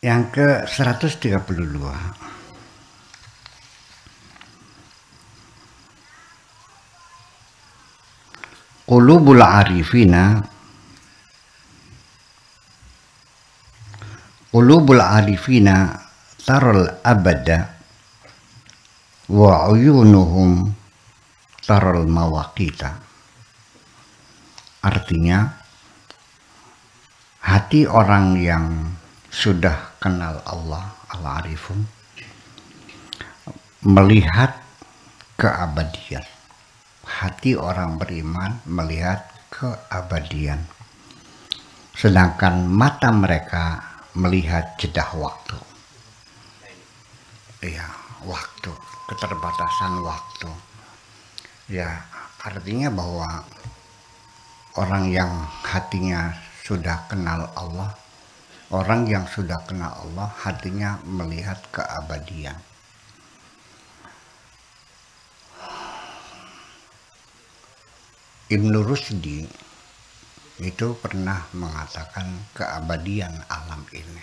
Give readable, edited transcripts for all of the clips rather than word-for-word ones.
Yang ke-132. Qulubul arifina taral abada wa uyunuhum taral mawaqita. Artinya, hati orang yang sudah kenal Allah, al-arifun, melihat keabadian. Hati orang beriman melihat keabadian. Sedangkan mata mereka melihat jedah waktu. Ya, waktu, keterbatasan waktu. Ya, artinya bahwa orang yang hatinya sudah kenal Allah, orang yang sudah kenal Allah, hatinya melihat keabadian. Ibnu Rusdi itu pernah mengatakan keabadian alam ini,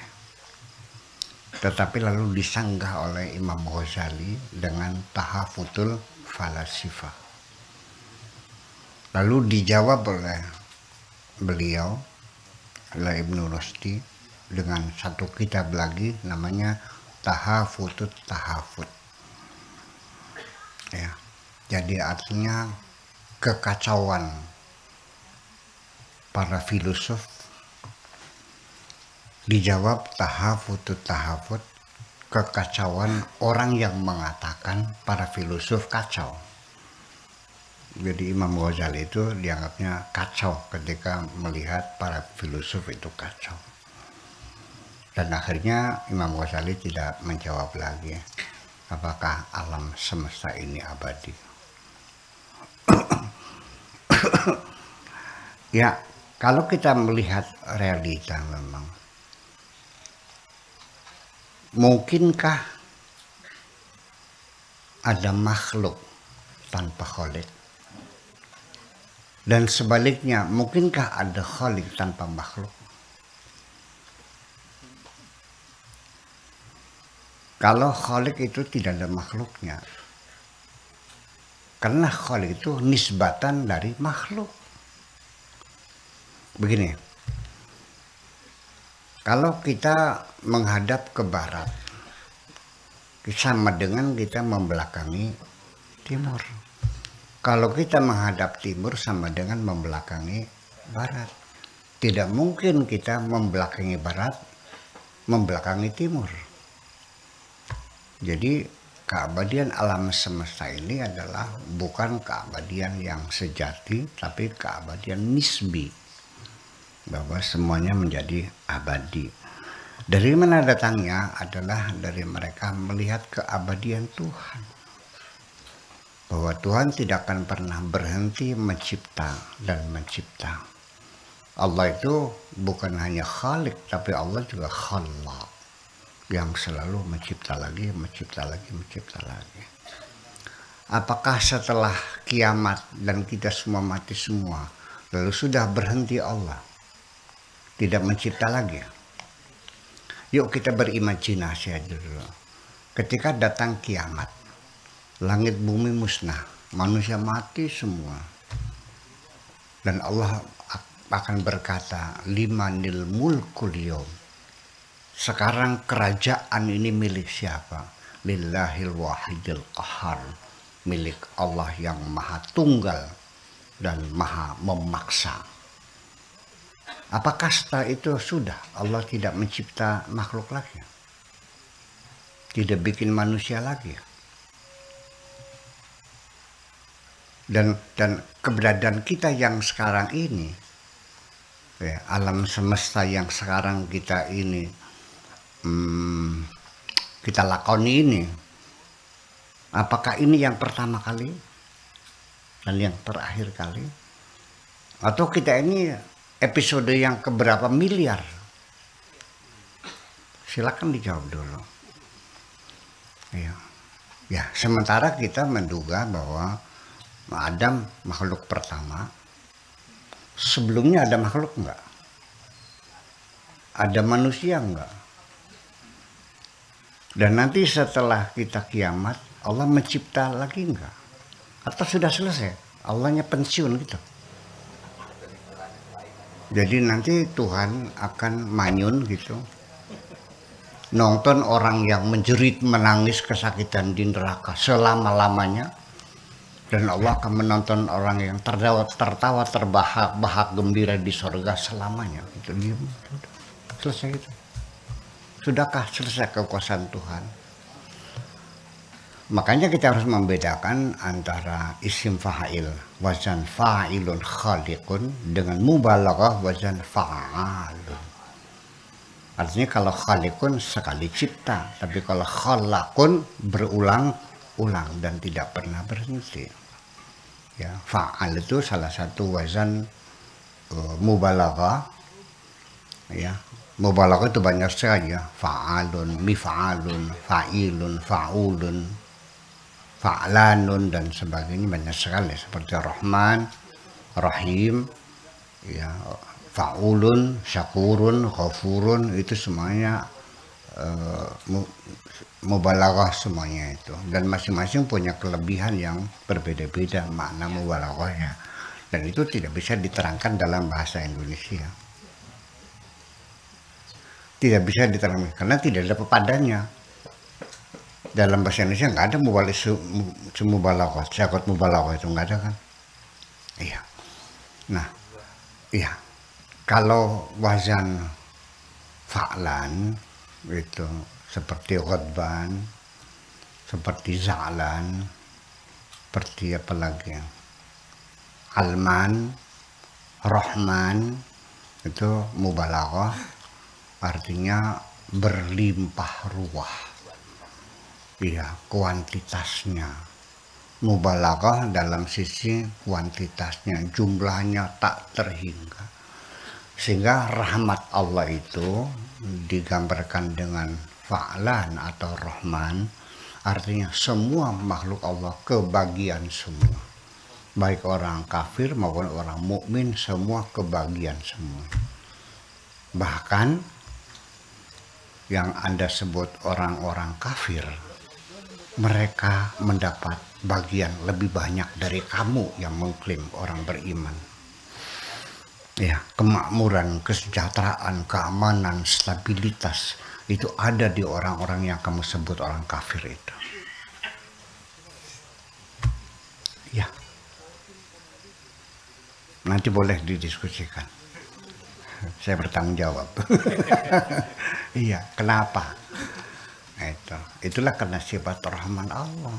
tetapi lalu disanggah oleh Imam Ghazali dengan tahafutul falasifah. Lalu dijawab oleh beliau, oleh Ibnu Rusdi, dengan satu kitab lagi namanya Tahafutut Tahafut. Ya, jadi artinya kekacauan para filosof dijawab Tahafutut Tahafut, kekacauan orang yang mengatakan para filosof kacau. Jadi Imam Ghazali itu dianggapnya kacau ketika melihat para filosof itu kacau. Dan akhirnya Imam Ghazali tidak menjawab lagi apakah alam semesta ini abadi. Ya, kalau kita melihat realita memang, mungkinkah ada makhluk tanpa khalik? Dan sebaliknya, mungkinkah ada khalik tanpa makhluk? Kalau khalik itu tidak ada makhluknya, karena khalik itu nisbatan dari makhluk. Begini, kalau kita menghadap ke barat, sama dengan kita membelakangi timur. Kalau kita menghadap timur sama dengan membelakangi barat. Tidak mungkin kita membelakangi barat, membelakangi timur. Jadi keabadian alam semesta ini adalah bukan keabadian yang sejati, tapi keabadian nisbi, bahwa semuanya menjadi abadi. Dari mana datangnya? Adalah dari mereka melihat keabadian Tuhan, bahwa Tuhan tidak akan pernah berhenti mencipta dan mencipta. Allah itu bukan hanya khalik, tapi Allah juga khalaq, yang selalu mencipta lagi, mencipta lagi, mencipta lagi. Apakah setelah kiamat dan kita semua mati semua, lalu sudah berhenti Allah, tidak mencipta lagi? Yuk kita berimajinasi aja dulu. Ketika datang kiamat, langit bumi musnah, manusia mati semua, dan Allah akan berkata, limanil mulkul yawm. Sekarang kerajaan ini milik siapa? Lillahil wahidil qahar, milik Allah yang maha tunggal dan maha memaksa. Apakah setelah itu sudah Allah tidak mencipta makhluk lagi? Tidak bikin manusia lagi? Dan keberadaan kita yang sekarang ini, ya, alam semesta yang sekarang kita ini, kita lakoni ini, apakah ini yang pertama kali dan yang terakhir kali? Atau kita ini episode yang keberapa miliar? Silakan dijawab dulu. Ya, sementara kita menduga bahwa Adam makhluk pertama. Sebelumnya ada makhluk enggak? Ada manusia enggak? Dan nanti setelah kita kiamat, Allah mencipta lagi enggak? Atau sudah selesai? Allahnya pensiun gitu. Jadi nanti Tuhan akan manyun gitu. Nonton orang yang menjerit, menangis, kesakitan di neraka selama-lamanya. Dan Allah akan menonton orang yang tertawa, terbahak-bahak gembira di surga selamanya. Itu dia. Selesai itu. Sudahkah selesai kekuasaan Tuhan? Makanya kita harus membedakan antara isim fa'il, wazan fa'ilun khaliqun, dengan mubalaghah wazan fa'alun. Artinya kalau khaliqun sekali cipta, tapi kalau khalaqun berulang-ulang dan tidak pernah berhenti. Ya, fa'al itu salah satu wazan mubalaghah. Ya, mubalaghah itu banyak saja, fa'alun, mif'alun, fa'ilun, fa'ulun, fa'lanun dan sebagainya, banyak sekali seperti Rahman, Rahim, ya, fa'ulun, syakurun, ghafurun, itu semuanya mubalaghah semuanya itu, dan masing-masing punya kelebihan yang berbeda-beda makna mubalaghahnya, dan itu tidak bisa diterangkan dalam bahasa Indonesia. Tidak bisa diterangkan karena tidak ada pepadannya. Dalam bahasa Indonesia nggak ada mubalaghah, syarat mubalaghah itu nggak ada kan? Iya. Nah, iya. Kalau wazan fa'lan itu seperti ghadban, seperti za'lan, seperti apa lagi? Alman, Rahman, itu mubalaghah, artinya berlimpah ruah. Iya, kuantitasnya. Mubalaghah dalam sisi kuantitasnya, jumlahnya tak terhingga. Sehingga rahmat Allah itu digambarkan dengan fa'lan atau rahman, artinya semua makhluk Allah kebagian semua. Baik orang kafir maupun orang mukmin semua kebagian semua. Bahkan yang Anda sebut orang-orang kafir, mereka mendapat bagian lebih banyak dari kamu yang mengklaim orang beriman. Ya, kemakmuran, kesejahteraan, keamanan, stabilitas itu ada di orang-orang yang kamu sebut orang kafir itu. Ya, nanti boleh didiskusikan. Saya bertanggung jawab. Iya, kenapa? Itulah karena sifat rahman Allah.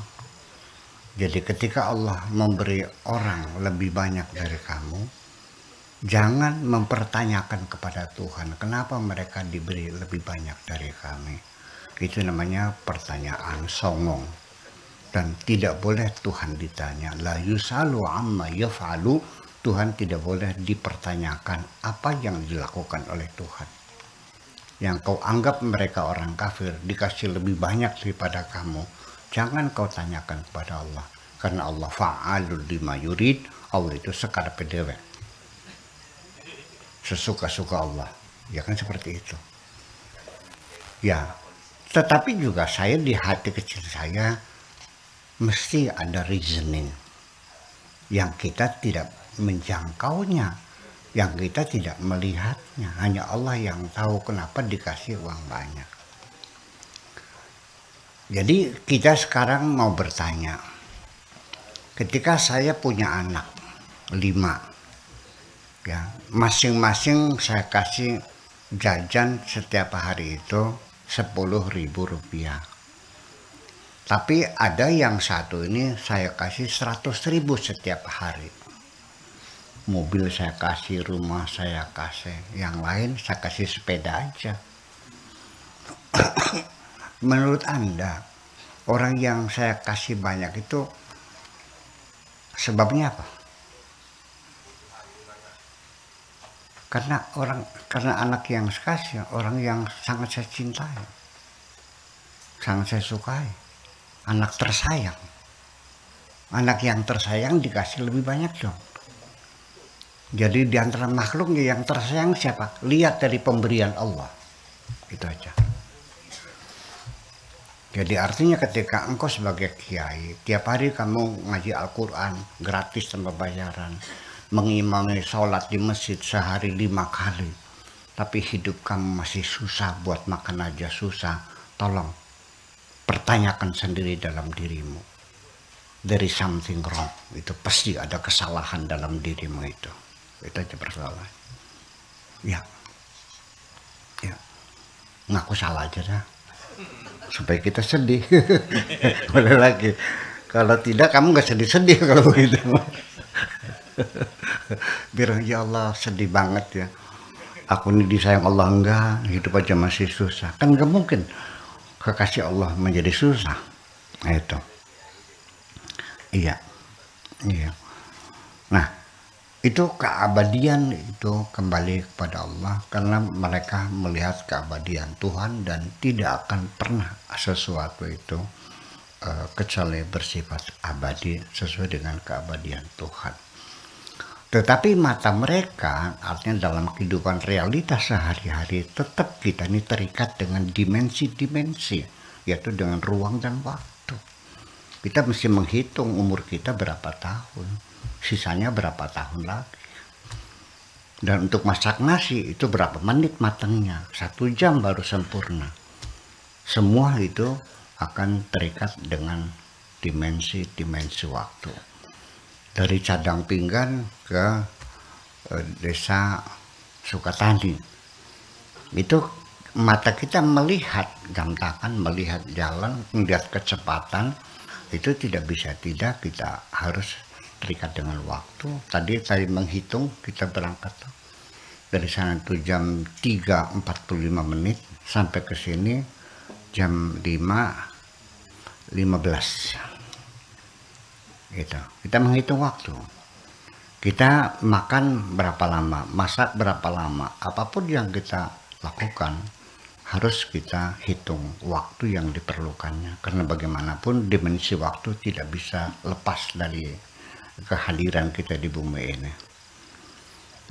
Jadi ketika Allah memberi orang lebih banyak dari kamu, jangan mempertanyakan kepada Tuhan kenapa mereka diberi lebih banyak dari kami. Itu namanya pertanyaan songong, dan tidak boleh Tuhan ditanya. La yusalu amma yaf'alu. Tuhan tidak boleh dipertanyakan apa yang dilakukan oleh Tuhan. Yang kau anggap mereka orang kafir dikasih lebih banyak daripada kamu, jangan kau tanyakan kepada Allah, karena Allah fa'alul lima yurid. Allah itu sekarepe dhewe, sesuka-suka Allah, ya kan, seperti itu. Ya, tetapi juga saya di hati kecil saya mesti ada reasoning yang kita tidak menjangkaunya, yang kita tidak melihatnya. Hanya Allah yang tahu kenapa dikasih uang banyak. Jadi kita sekarang mau bertanya, ketika saya punya anak 5, ya, masing-masing saya kasih jajan setiap hari itu 10.000 rupiah. Tapi ada yang satu ini saya kasih 100.000 setiap hari. Mobil saya kasih, rumah saya kasih, yang lain saya kasih sepeda aja. Menurut Anda, orang yang saya kasih banyak itu sebabnya apa? Karena anak yang saya kasih, orang yang sangat saya cintai, sangat saya sukai, anak tersayang. Anak yang tersayang dikasih lebih banyak dong. Jadi di antara makhluknya yang tersayang siapa? Lihat dari pemberian Allah. Itu aja. Jadi artinya ketika engkau sebagai kiai, tiap hari kamu ngaji Al-Quran gratis tanpa bayaran, mengimami sholat di masjid sehari 5 kali, tapi hidup kamu masih susah, buat makan aja susah, tolong pertanyakan sendiri dalam dirimu. There is something wrong. Itu pasti ada kesalahan dalam dirimu itu. Itu aja persoalan. Ya. Ya. Ngaku salah aja dah. Supaya kita sedih. Boleh lagi. Kalau tidak kamu nggak sedih-sedih kalau begitu. Biar ya Allah sedih banget ya. Aku ini disayang Allah enggak, hidup aja masih susah. Kan nggak mungkin kekasih Allah menjadi susah. Nah, itu. Iya. Iya. Nah, itu keabadian itu kembali kepada Allah karena mereka melihat keabadian Tuhan dan tidak akan pernah sesuatu itu kecuali bersifat abadi sesuai dengan keabadian Tuhan. Tetapi mata mereka artinya dalam kehidupan realitas sehari-hari tetap kita ini terikat dengan dimensi-dimensi, yaitu dengan ruang dan waktu. Kita mesti menghitung umur kita berapa tahun, sisanya berapa tahun lagi. Dan untuk masak nasi itu berapa menit matangnya, 1 jam baru sempurna. Semua itu akan terikat dengan dimensi-dimensi waktu. Dari Cadang Pinggan ke desa Sukatani, itu mata kita melihat jam tangan, melihat jalan, melihat kecepatan, itu tidak bisa tidak, kita harus terikat dengan waktu. Tadi saya menghitung, kita berangkat dari sana itu jam 3.45 menit sampai ke sini jam 5.15 gitu. Kita menghitung waktu, kita makan berapa lama, masak berapa lama, apapun yang kita lakukan harus kita hitung waktu yang diperlukannya, karena bagaimanapun dimensi waktu tidak bisa lepas dari kehadiran kita di bumi ini.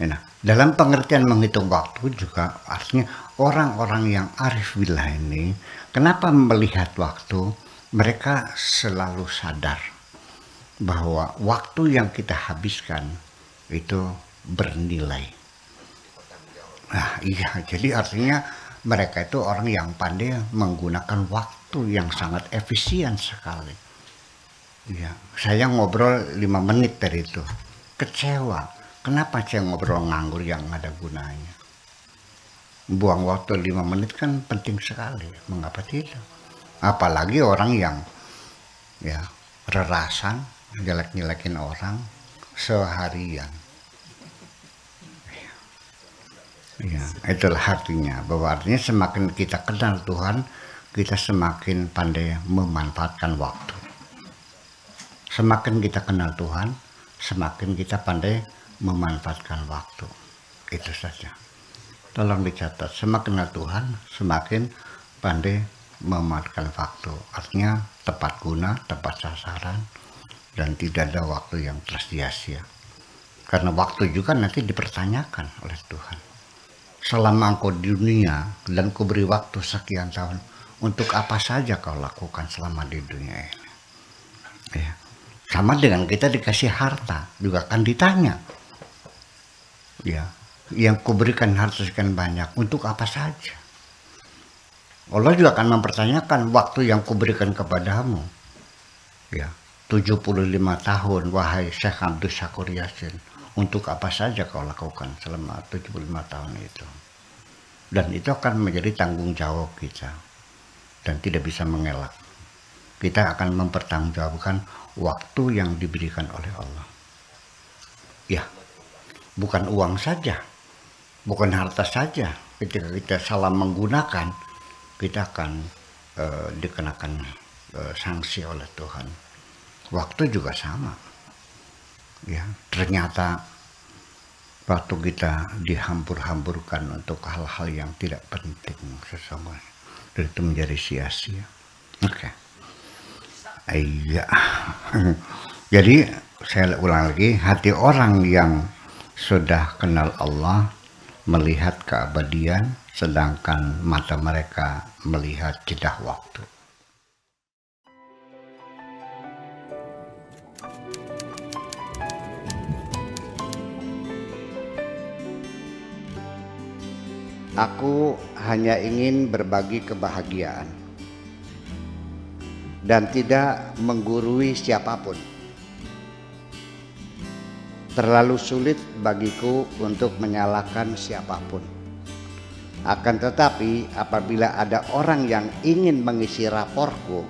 Nah, dalam pengertian menghitung waktu juga artinya orang-orang yang arif billah ini, kenapa melihat waktu, mereka selalu sadar bahwa waktu yang kita habiskan itu bernilai. Nah iya, jadi artinya mereka itu orang yang pandai menggunakan waktu yang sangat efisien sekali. Ya, saya ngobrol 5 menit dari itu, kecewa. Kenapa saya ngobrol nganggur yang ada gunanya? Buang waktu 5 menit kan penting sekali. Mengapa tidak? Apalagi orang yang ya rerasan, jelek-jelekin orang seharian. Ya, itulah artinya, bahwa artinya semakin kita kenal Tuhan, kita semakin pandai memanfaatkan waktu. Semakin kita kenal Tuhan, semakin kita pandai memanfaatkan waktu. Itu saja. Tolong dicatat, semakin kenal Tuhan, semakin pandai memanfaatkan waktu. Artinya tepat guna, tepat sasaran, dan tidak ada waktu yang tersia-sia. Karena waktu juga nanti dipertanyakan oleh Tuhan. Selama engkau di dunia dan kau beri waktu sekian tahun, untuk apa saja kau lakukan selama di dunia ini? Ya. Sama dengan kita dikasih harta, juga akan ditanya. Ya, yang kau berikan harta sekian banyak, untuk apa saja? Allah juga akan mempertanyakan waktu yang kau berikan kepadamu. Ya, 75 tahun, wahai Syekh Abdul Syakur Yasin. Untuk apa saja kau lakukan selama 75 tahun itu. Dan itu akan menjadi tanggung jawab kita. Dan tidak bisa mengelak. Kita akan mempertanggungjawabkan waktu yang diberikan oleh Allah. Ya, bukan uang saja. Bukan harta saja. Ketika kita salah menggunakan, kita akan dikenakan sanksi oleh Tuhan. Waktu juga sama. Ya, ternyata waktu kita dihambur-hamburkan untuk hal-hal yang tidak penting sesungguhnya, dan itu menjadi sia-sia. Oke. Iya. Jadi saya ulang lagi, hati orang yang sudah kenal Allah melihat keabadian, sedangkan mata mereka melihat jeda waktu. Aku hanya ingin berbagi kebahagiaan dan tidak menggurui siapapun. Terlalu sulit bagiku untuk menyalahkan siapapun. Akan tetapi apabila ada orang yang ingin mengisi raporku,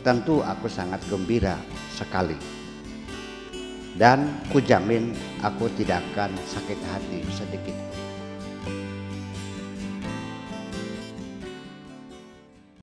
tentu aku sangat gembira sekali. Dan kujamin aku tidak akan sakit hati sedikit.